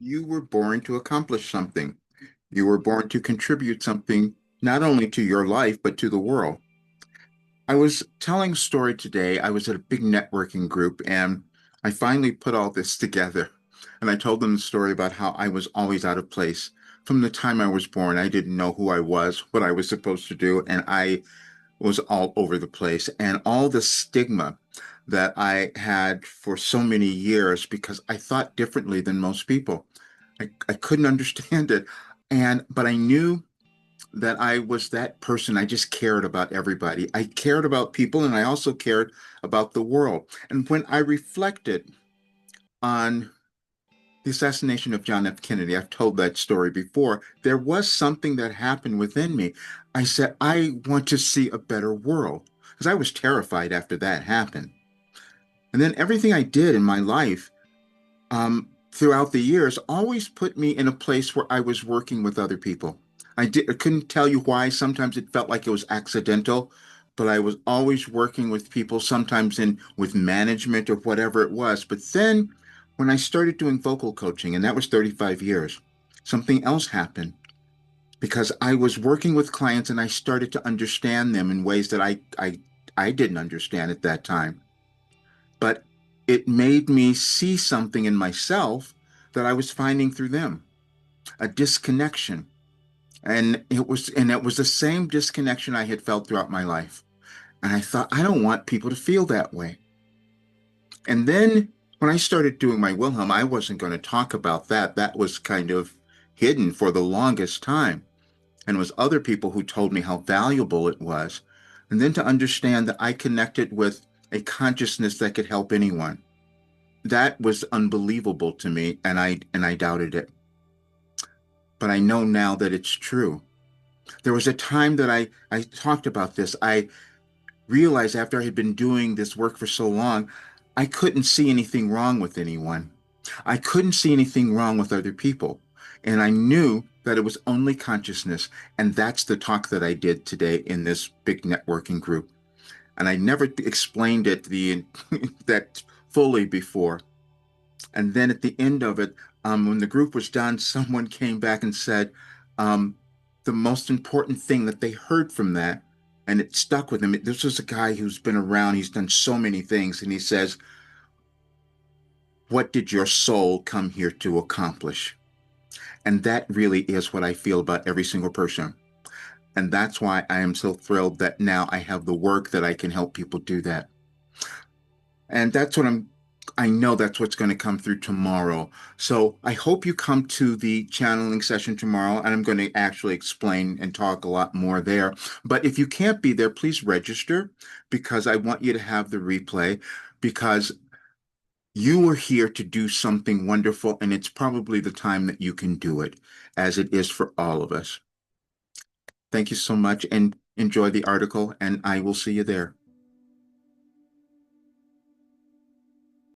You were born to accomplish something. You were born to contribute something not only to your life, but to the world. I was telling a story today. I was at a big networking group and I finally put all this together. And I told them the story about how I was always out of place. From the time I was born, I didn't know who I was, what I was supposed to do, and I was all over the place. And all the stigma that I had for so many years because I thought differently than most people. I couldn't understand it. But I knew that I was that person. I just cared about everybody. I cared about people and I also cared about the world. And when I reflected on the assassination of John F. Kennedy, I've told that story before, there was something that happened within me. I said, I want to see a better world because I was terrified after that happened. And then everything I did in my life throughout the years always put me in a place where I was working with other people. I couldn't tell you why. Sometimes it felt like it was accidental, but I was always working with people, sometimes in with management or whatever it was. But then when I started doing vocal coaching, and that was 35 years, something else happened because I was working with clients and I started to understand them in ways that I didn't understand at that time. But it made me see something in myself that I was finding through them, a disconnection. And it was the same disconnection I had felt throughout my life. And I thought, I don't want people to feel that way. And then when I started doing my Wilhelm, I wasn't going to talk about that. That was kind of hidden for the longest time. And it was other people who told me how valuable it was. And then to understand that I connected with a consciousness that could help anyone. That was unbelievable to me, and I doubted it. But I know now that it's true. There was a time that I talked about this. I realized after I had been doing this work for so long, I couldn't see anything wrong with anyone. I couldn't see anything wrong with other people. And I knew that it was only consciousness. And that's the talk that I did today in this big networking group. And I never explained it that fully before. And then at the end of it, when the group was done, someone came back and said um, the most important thing that they heard from that, and it stuck with him. This was a guy who's been around, he's done so many things, and he says, what did your soul come here to accomplish? And that really is what I feel about every single person. And that's why I am so thrilled that now I have the work that I can help people do that. And I know that's what's going to come through tomorrow. So I hope you come to the channeling session tomorrow, and I'm going to actually explain and talk a lot more there. But if you can't be there, please register because I want you to have the replay because you are here to do something wonderful, and it's probably the time that you can do it, as it is for all of us. Thank you so much and enjoy the article, and I will see you there.